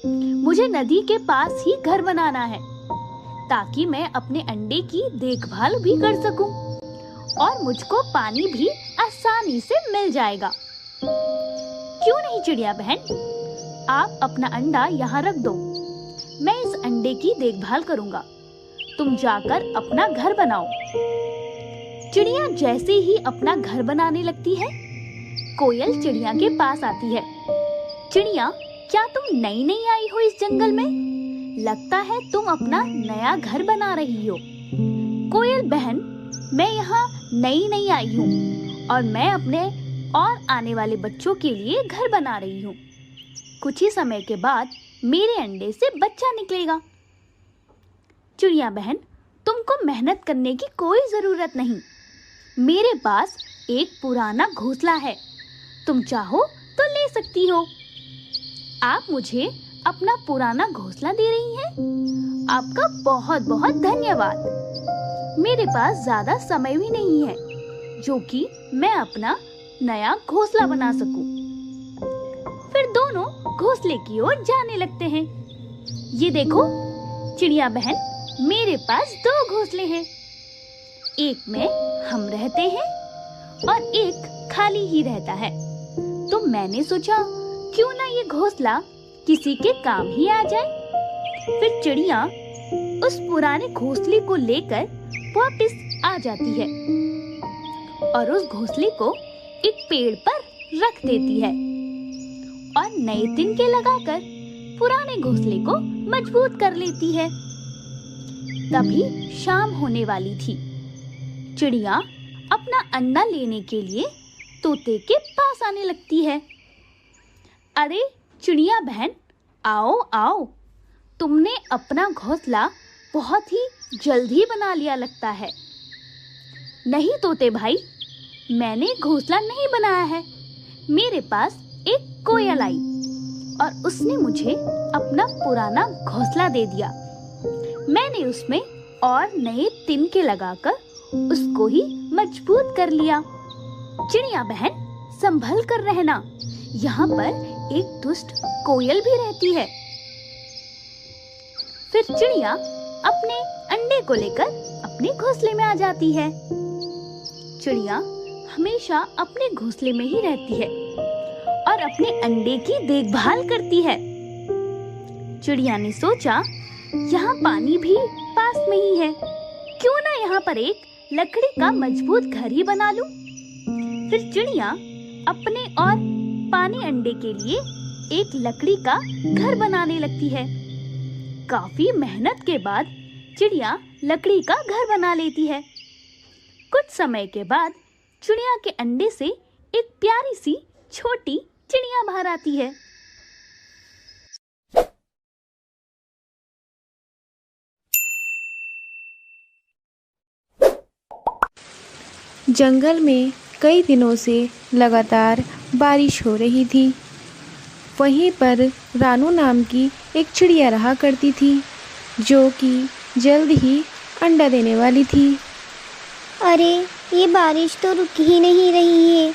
मुझे नदी के पास ही घर बनाना है ताकि मैं अपने अंडे की देखभाल भी कर सकूं और मुझको पानी भी आसानी से मिल जाएगा। क्यों नहीं चिड़िया बहन, आप अपना अंडा यहाँ रख दो, मैं इस अंडे की देखभाल करूँगा, तुम जाकर अपना घर बनाओ। चिड़िया जैसे ही अपना घर बनाने लगती है, कोयल चिड़िया के पास आती है। चिड़िया, क्या तुम नई नई आई हो इस जंगल में? लगता है तुम अपना नया घर बना रही हो। कोयल बहन, मैं यहाँ नई नई आई हूँ और मैं अपने और आने वाले बच्चों के लिए घर बना रही हूँ। कुछ ही समय के बाद मेरे अंडे से बच्चा निकलेगा। चिड़िया बहन, तुमको मेहनत करने की कोई जरूरत नहीं, मेरे पास एक पुराना घोंसला है, तुम चाहो तो ले सकती हो। आप मुझे अपना पुराना घोंसला दे रही हैं? आपका बहुत बहुत धन्यवाद। मेरे पास ज्यादा समय भी नहीं है जो कि मैं अपना नया घोंसला बना सकूं। फिर दोनों घोंसले की ओर जाने लगते हैं। ये देखो चिड़िया बहन, मेरे पास 2 घोंसले हैं। एक में हम रहते हैं और एक खाली ही रहता है। तो मैंने सोचा क्यों ना ये घोंसला किसी के काम ही आ जाए। फिर चिड़िया उस पुराने घोंसले को लेकर वापस आ जाती है और उस घोंसले को एक पेड़ पर रख देती है और नए तिनके लगाकर पुराने घोंसले को मजबूत कर लेती है। तभी शाम होने वाली थी। चिड़िया अपना अंडा लेने के लिए तोते के पास आने लगती है। अरे चिड़िया बहन, आओ आओ, तुमने अपना घोंसला बहुत ही जल्द ही बना लिया लगता है। नहीं तोते भाई, मैंने घोंसला नहीं बनाया है, मेरे पास एक कोयल आई और उसने मुझे अपना पुराना घोंसला दे दिया। मैंने उसमें और नए तिनके लगाकर उसको ही मजबूत कर लिया। चिड़िया बहन, संभल कर रहना, यहाँ पर एक दुष्ट कोयल भी रहती है। फिर चिड़िया अपने अंडे को लेकर अपने घोंसले में आ जाती है। चिड़िया हमेशा अपने घोंसले में ही रहती है और अपने अंडे की देखभाल करती है। चिड़िया ने सोचा यहाँ पानी भी पास में ही है, क्यों ना यहाँ पर एक लकड़ी का मजबूत घर ही बना लूं। फिर चिड़िया अपने और पानी अंडे के लिए एक लकड़ी का घर बनाने लगती है। काफी मेहनत के बाद चिड़िया लकड़ी का घर बना लेती है। कुछ समय के बाद चिड़िया के अंडे से एक प्यारी सी छोटी चिड़िया बाहर आती है। जंगल में कई दिनों से लगातार बारिश हो रही थी। वहीं पर रानू नाम की एक चिड़िया रहा करती थी जो कि जल्द ही अंडा देने वाली थी। अरे ये बारिश तो रुक ही नहीं रही है।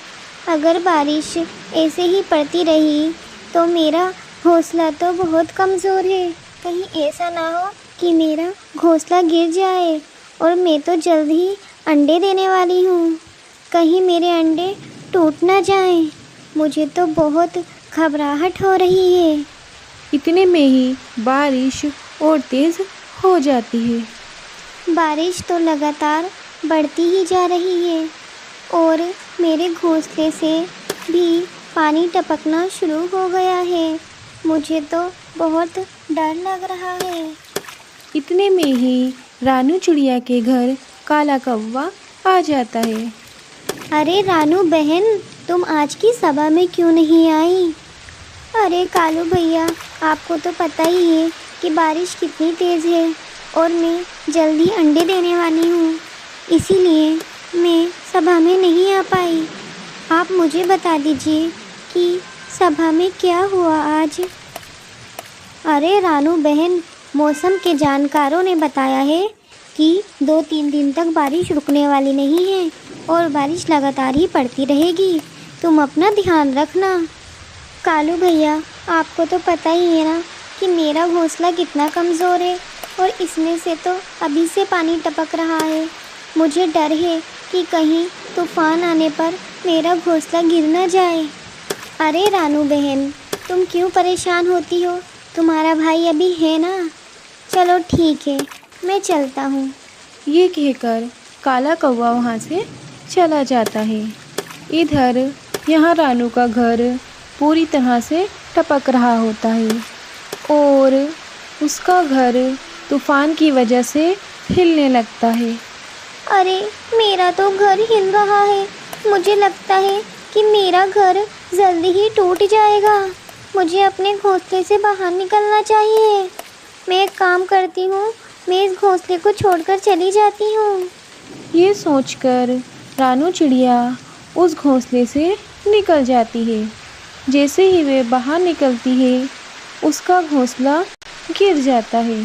अगर बारिश ऐसे ही पड़ती रही तो मेरा घोंसला तो बहुत कमज़ोर है। कहीं ऐसा ना हो कि मेरा घोंसला गिर जाए और मैं तो जल्द ही अंडे देने वाली हूँ। कहीं मेरे अंडे टूट ना जाएं। मुझे तो बहुत घबराहट हो रही है। इतने में ही बारिश और तेज़ हो जाती है। बारिश तो लगातार बढ़ती ही जा रही है और मेरे घोंसले से भी पानी टपकना शुरू हो गया है। मुझे तो बहुत डर लग रहा है। इतने में ही रानू चिड़िया के घर काला कौवा आ जाता है। अरे रानू बहन, तुम आज की सभा में क्यों नहीं आई? अरे कालू भैया, आपको तो पता ही है कि बारिश कितनी तेज़ है और मैं जल्दी अंडे देने वाली हूँ, इसीलिए मैं सभा में नहीं आ पाई। आप मुझे बता दीजिए कि सभा में क्या हुआ आज। अरे रानू बहन, मौसम के जानकारों ने बताया है कि 2-3 दिन तक बारिश रुकने वाली नहीं है और बारिश लगातार ही पड़ती रहेगी। तुम अपना ध्यान रखना। कालू भैया, आपको तो पता ही है ना कि मेरा घोंसला कितना कमज़ोर है और इसमें से तो अभी से पानी टपक रहा है। मुझे डर है कि कहीं तूफ़ान आने पर मेरा घोंसला गिर न जाए। अरे रानू बहन, तुम क्यों परेशान होती हो? तुम्हारा भाई अभी है ना? चलो ठीक है, मैं चलता हूँ। ये कहकर काला कौवा वहाँ से चला जाता है। इधर यहाँ रानू का घर पूरी तरह से टपक रहा होता है और उसका घर तूफान की वजह से हिलने लगता है। अरे मेरा तो घर हिल रहा है। मुझे लगता है कि मेरा घर जल्दी ही टूट जाएगा। मुझे अपने घोंसले से बाहर निकलना चाहिए। मैं एक काम करती हूँ, मैं इस घोंसले को छोड़कर चली जाती हूँ। ये सोचकर रानू चिड़िया उस घोंसले से निकल जाती है। जैसे ही वे बाहर निकलती है, उसका घोंसला गिर जाता है।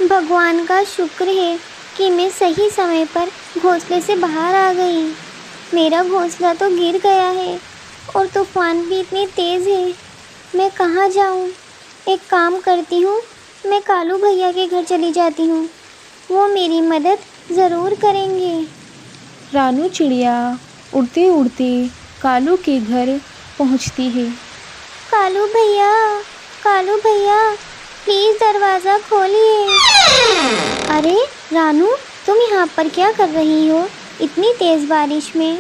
भगवान का शुक्र है कि मैं सही समय पर घोंसले से बाहर आ गई। मेरा घोंसला तो गिर गया है और तूफ़ान भी इतनी तेज़ है। मैं कहाँ जाऊँ? एक काम करती हूँ, मैं कालू भैया के घर चली जाती हूँ। वो मेरी मदद ज़रूर करेंगे। रानू चिड़िया उड़ते उड़ते कालू के घर पहुंचती है। कालू भैया, कालू भैया, प्लीज़ दरवाज़ा खोलिए। अरे रानू, तुम यहाँ पर क्या कर रही हो इतनी तेज़ बारिश में?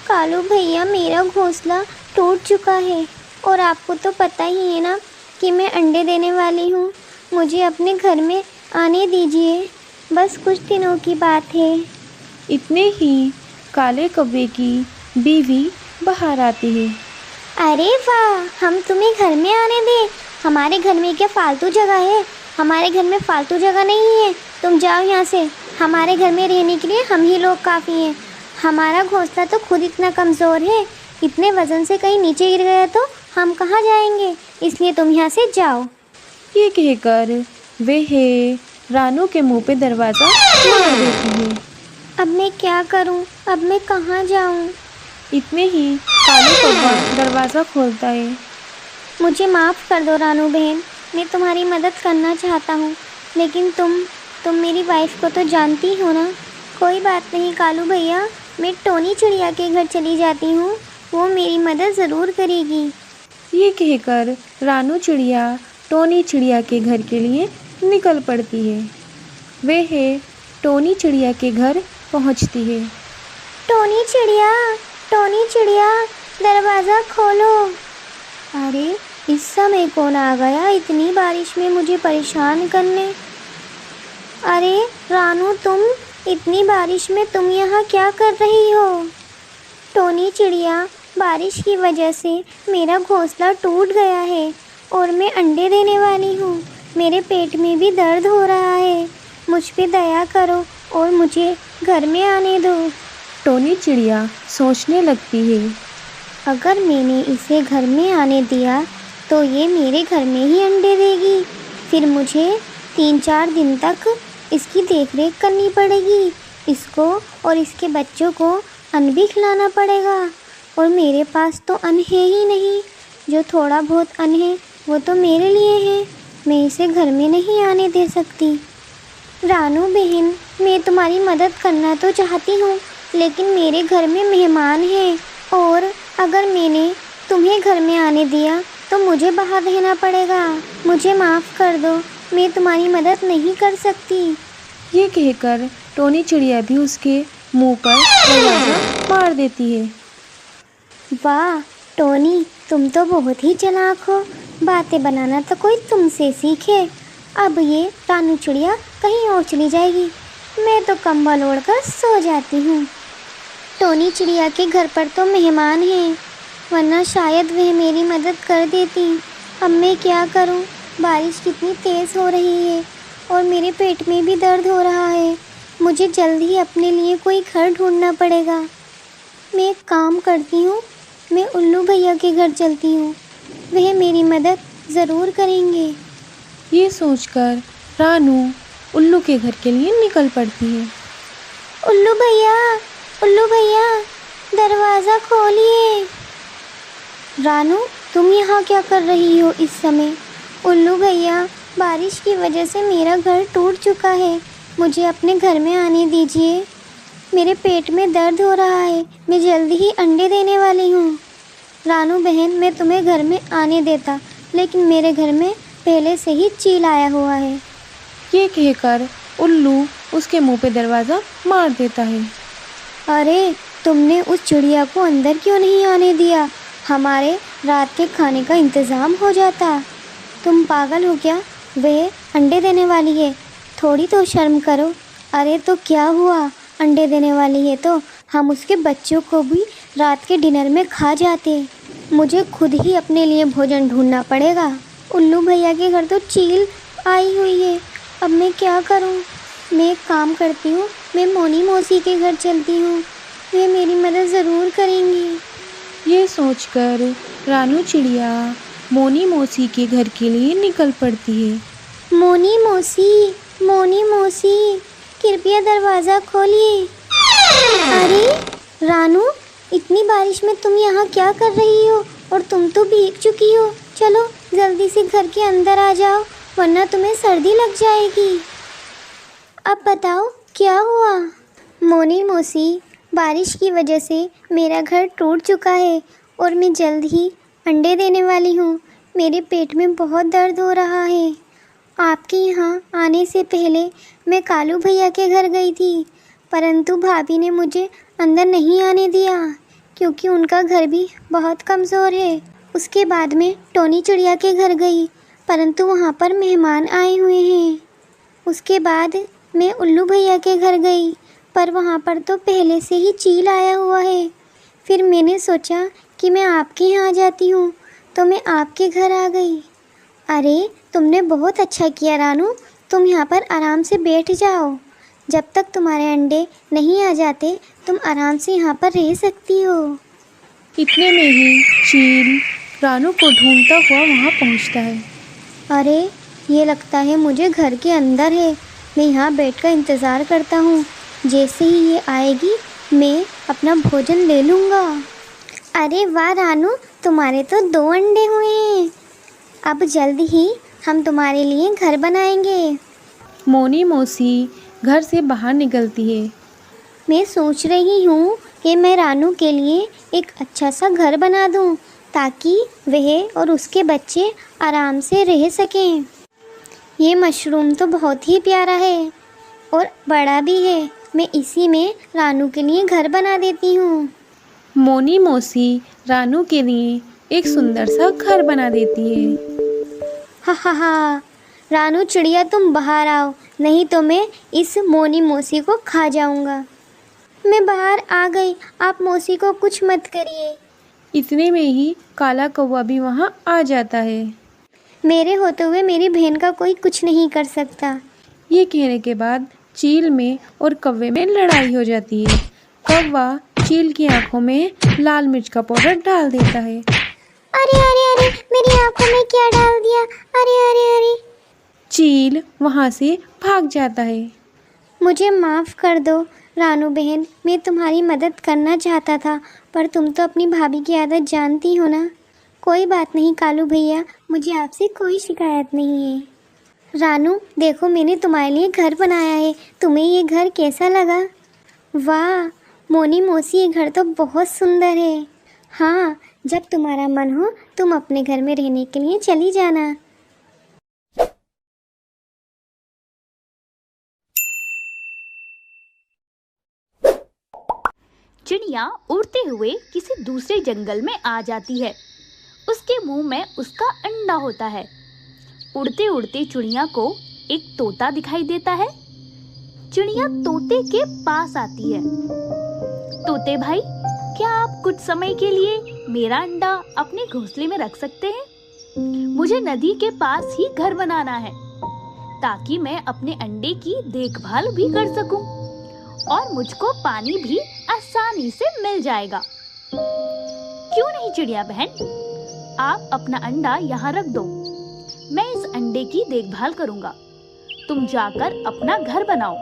कालू भैया, मेरा घोंसला टूट चुका है और आपको तो पता ही है ना कि मैं अंडे देने वाली हूँ। मुझे अपने घर में आने दीजिए, बस कुछ दिनों की बात है। इतने ही काले कौवे की बीवी बाहर आती है। अरे वाह, हम तुम्हें घर में आने दें? हमारे घर में क्या फालतू जगह है? हमारे घर में फालतू जगह नहीं है। तुम जाओ यहाँ से। हमारे घर में रहने के लिए हम ही लोग काफ़ी हैं। हमारा घोंसला तो खुद इतना कमज़ोर है, इतने वज़न से कहीं नीचे गिर गया तो हम कहाँ जाएंगे? इसलिए तुम यहाँ से जाओ। ये कहकर वह रानू के मुंह पे दरवाज़ा मार देती है। अब मैं क्या करूँ? अब मैं कहाँ जाऊँ? इतने ही कालू कौवा दरवाज़ा खोलता है। मुझे माफ़ कर दो रानू बहन, मैं तुम्हारी मदद करना चाहता हूँ, लेकिन तुम मेरी वाइफ को तो जानती हो ना। कोई बात नहीं कालू भैया, मैं टोनी चिड़िया के घर चली जाती हूँ, वो मेरी मदद ज़रूर करेगी। ये कहकर रानू चिड़िया टोनी चिड़िया के घर के लिए निकल पड़ती है। वह टोनी चिड़िया के घर पहुँचती है। टोनी चिड़िया, दरवाज़ा खोलो। अरे इस समय कौन आ गया इतनी बारिश में मुझे परेशान करने? अरे रानू, तुम इतनी बारिश में तुम यहाँ क्या कर रही हो? टोनी चिड़िया, बारिश की वजह से मेरा घोंसला टूट गया है और मैं अंडे देने वाली हूँ। मेरे पेट में भी दर्द हो रहा है। मुझ पे दया करो और मुझे घर में आने दो। टोनी चिड़िया सोचने लगती है, अगर मैंने इसे घर में आने दिया तो ये मेरे घर में ही अंडे देगी। फिर मुझे 3-4 दिन तक इसकी देखरेख करनी पड़ेगी। इसको और इसके बच्चों को अन्न भी खिलाना पड़ेगा और मेरे पास तो अन्न है ही नहीं। जो थोड़ा बहुत अन्न है वो तो मेरे लिए है। मैं इसे घर में नहीं आने दे सकती। रानू बहन, मैं तुम्हारी मदद करना तो चाहती हूँ, लेकिन मेरे घर में मेहमान हैं और अगर मैंने तुम्हें घर में आने दिया तो मुझे बाहर रहना पड़ेगा। मुझे माफ़ कर दो, मैं तुम्हारी मदद नहीं कर सकती। ये कहकर टोनी चिड़िया भी उसके मुंह पर दरवाज़ा मार देती है। वाह टोनी, तुम तो बहुत ही चालाक हो। बातें बनाना तो कोई तुमसे सीखे। अब ये रानू चिड़िया कहीं और चली जाएगी। मैं तो कंबल ओढ़कर सो जाती हूँ। टोनी चिड़िया के घर पर तो मेहमान हैं, वरना शायद वह मेरी मदद कर देती। अब मैं क्या करूँ? बारिश कितनी तेज़ हो रही है और मेरे पेट में भी दर्द हो रहा है। मुझे जल्द ही अपने लिए कोई घर ढूंढना पड़ेगा। मैं एक काम करती हूँ, मैं उल्लू भैया के घर चलती हूँ, वह मेरी मदद ज़रूर करेंगे। ये सोचकर रानू उल्लू के घर के लिए निकल पड़ती है। उल्लू भैया, दरवाज़ा खोलिए। रानू, तुम यहाँ क्या कर रही हो इस समय? उल्लू भैया, बारिश की वजह से मेरा घर टूट चुका है। मुझे अपने घर में आने दीजिए। मेरे पेट में दर्द हो रहा है। मैं जल्दी ही अंडे देने वाली हूँ। रानू बहन, मैं तुम्हें घर में आने देता, लेकिन मेरे घर में पहले से ही चील आया हुआ है। ये कहकर उल्लू उसके मुंह पे दरवाज़ा मार देता है। अरे, तुमने उस चिड़िया को अंदर क्यों नहीं आने दिया? हमारे रात के खाने का इंतज़ाम हो जाता। तुम पागल हो क्या? वह अंडे देने वाली है, थोड़ी तो शर्म करो। अरे तो क्या हुआ, अंडे देने वाली है तो हम उसके बच्चों को भी रात के डिनर में खा जाते। मुझे खुद ही अपने लिए भोजन ढूंढना पड़ेगा। उल्लू भैया के घर तो चील आई हुई है, अब मैं क्या करूं? मैं एक काम करती हूँ, मैं मोनी मौसी के घर चलती हूँ, वे मेरी मदद ज़रूर करेंगी। ये सोचकर रानू चिड़िया मोनी मौसी के घर के लिए निकल पड़ती है। मोनी मौसी, कृपया दरवाज़ा खोलिए। अरे रानू, इतनी बारिश में तुम यहाँ क्या कर रही हो? और तुम तो भीग चुकी हो। चलो जल्दी से घर के अंदर आ जाओ, वरना तुम्हें सर्दी लग जाएगी। अब बताओ क्या हुआ? मोनी मौसी, बारिश की वजह से मेरा घर टूट चुका है और मैं जल्द ही अंडे देने वाली हूँ। मेरे पेट में बहुत दर्द हो रहा है। आपके यहाँ आने से पहले मैं कालू भैया के घर गई थी, परंतु भाभी ने मुझे अंदर नहीं आने दिया क्योंकि उनका घर भी बहुत कमज़ोर है। उसके बाद मैं टोनी चिड़िया के घर गई, परंतु वहाँ पर मेहमान आए हुए हैं। उसके बाद मैं उल्लू भैया के घर गई, पर वहाँ पर तो पहले से ही चील आया हुआ है। फिर मैंने सोचा कि मैं आपके यहाँ आ जाती हूँ, तो मैं आपके घर आ गई। अरे, तुमने बहुत अच्छा किया रानू, तुम यहाँ पर आराम से बैठ जाओ। जब तक तुम्हारे अंडे नहीं आ जाते, तुम आराम से यहाँ पर रह सकती हो। इतने में ही चील रानू को ढूंढता हुआ वहाँ पहुँचता है। अरे, ये लगता है मुझे घर के अंदर है। मैं यहाँ बैठकर इंतज़ार करता हूँ। जैसे ही ये आएगी, मैं अपना भोजन ले लूँगा। अरे वाह रानू, तुम्हारे तो 2 अंडे हुए हैं। अब जल्द ही हम तुम्हारे लिए घर बनाएंगे। मोनी मौसी घर से बाहर निकलती है। मैं सोच रही हूँ कि मैं रानू के लिए एक अच्छा सा घर बना दूँ, ताकि वह और उसके बच्चे आराम से रह सकें। ये मशरूम तो बहुत ही प्यारा है और बड़ा भी है। मैं इसी में रानू के लिए घर बना देती हूँ। मोनी मौसी रानू के लिए एक सुंदर सा घर बना देती है। हा, रानू चिड़िया, तुम बाहर आओ, नहीं तो मैं इस मोनी मौसी को खा जाऊँगा। मैं बाहर आ गई, आप मौसी को कुछ मत करिए। इतने में ही काला कौवा भी वहाँ आ जाता है। मेरे होते हुए मेरी बहन का कोई कुछ नहीं कर सकता। ये कहने के बाद चील में और कौवे में लड़ाई हो जाती है। कौवा चील की आंखों में लाल मिर्च का पाउडर डाल देता है। अरे अरे अरे, मेरी आंखों में क्या डाल दिया? अरे अरे अरे। चील वहाँ से भाग जाता है। मुझे माफ़ कर दो रानू बहन, मैं तुम्हारी मदद करना चाहता था, पर तुम तो अपनी भाभी की आदत जानती हो ना। कोई बात नहीं कालू भैया, मुझे आपसे कोई शिकायत नहीं है। रानू देखो, मैंने तुम्हारे लिए घर बनाया है। तुम्हें ये घर कैसा लगा? वाह मोनी मौसी, ये घर तो बहुत सुंदर है। हाँ, जब तुम्हारा मन हो तुम अपने घर में रहने के लिए चली जाना। चिड़िया उड़ते हुए किसी दूसरे जंगल में आ जाती है। उसके मुंह में उसका अंडा होता है। उड़ते उड़ते चिड़िया को एक तोता दिखाई देता है। चिड़िया तोते के पास आती है। तोते भाई, क्या आप कुछ समय के लिए मेरा अंडा अपने घोंसले में रख सकते हैं? मुझे नदी के पास ही घर बनाना है, ताकि मैं अपने अंडे की देखभाल भी कर सकूं और मुझको पानी भी आसानी से मिल जाएगा। क्यों नहीं चिड़िया बहन, आप अपना अंडा यहाँ रख दो। मैं इस अंडे की देखभाल करूँगा। तुम जाकर अपना घर बनाओ।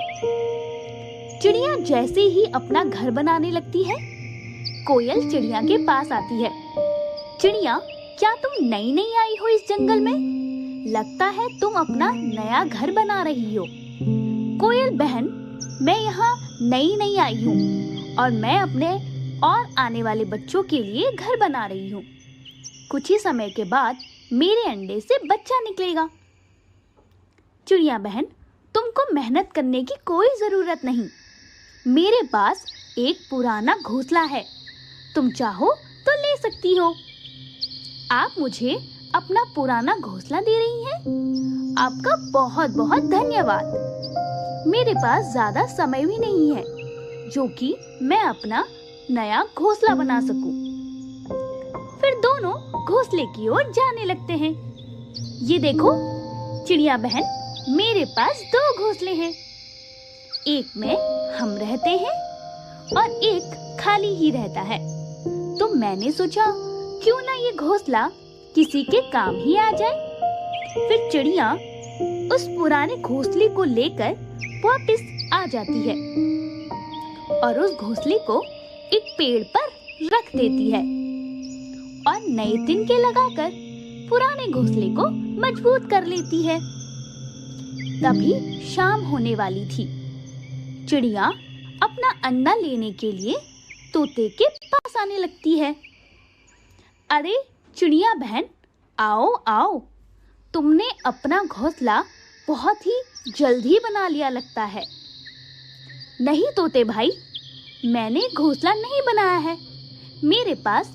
चिड़िया जैसे ही अपना घर बनाने लगती है, कोयल चिड़िया के पास आती है। चिड़िया, क्या तुम नई नई आई हो इस जंगल में? लगता है तुम अपना नया घर बना रही हो। कोयल बहन, मैं यहाँ नई नई आई हूँ और मैं अपने और आने वाले बच्चों के लिए घर बना रही हूँ। कुछ ही समय के बाद मेरे अंडे से बच्चा निकलेगा। चिड़िया बहन, तुमको मेहनत करने की कोई ज़रूरत नहीं। मेरे पास एक पुराना घोंसला है, तुम चाहो तो ले सकती हो। आप मुझे अपना पुराना घोंसला दे रही हैं? आपका बहुत बहुत धन्यवाद। मेरे पास ज़्यादा समय भी नहीं है जो कि मैं अपना नया घोंसला बना सकूं। फिर दोनों घोंसले की ओर जाने लगते हैं। ये देखो चिड़िया बहन, मेरे पास 2 घोंसले हैं। एक में हम रहते हैं और एक खाली ही रहता है। तो मैंने सोचा क्यों ना ये घोंसला किसी के काम ही आ जाए। फिर चिड़िया उस पुराने घोंसले को लेकर वापस आ जाती है और उस घोंसले को एक पेड़ पर रख देती है और नए तिनके लगाकर पुराने घोंसले को मजबूत कर लेती है। तभी शाम होने वाली थी। चिड़िया अपना अंडा लेने के लिए तोते के पास आने लगती है। अरे चिड़िया बहन, आओ आओ, तुमने अपना घोंसला बहुत ही जल्दी बना लिया लगता है। नहीं तोते भाई, मैंने घोंसला नहीं बनाया है। मेरे पास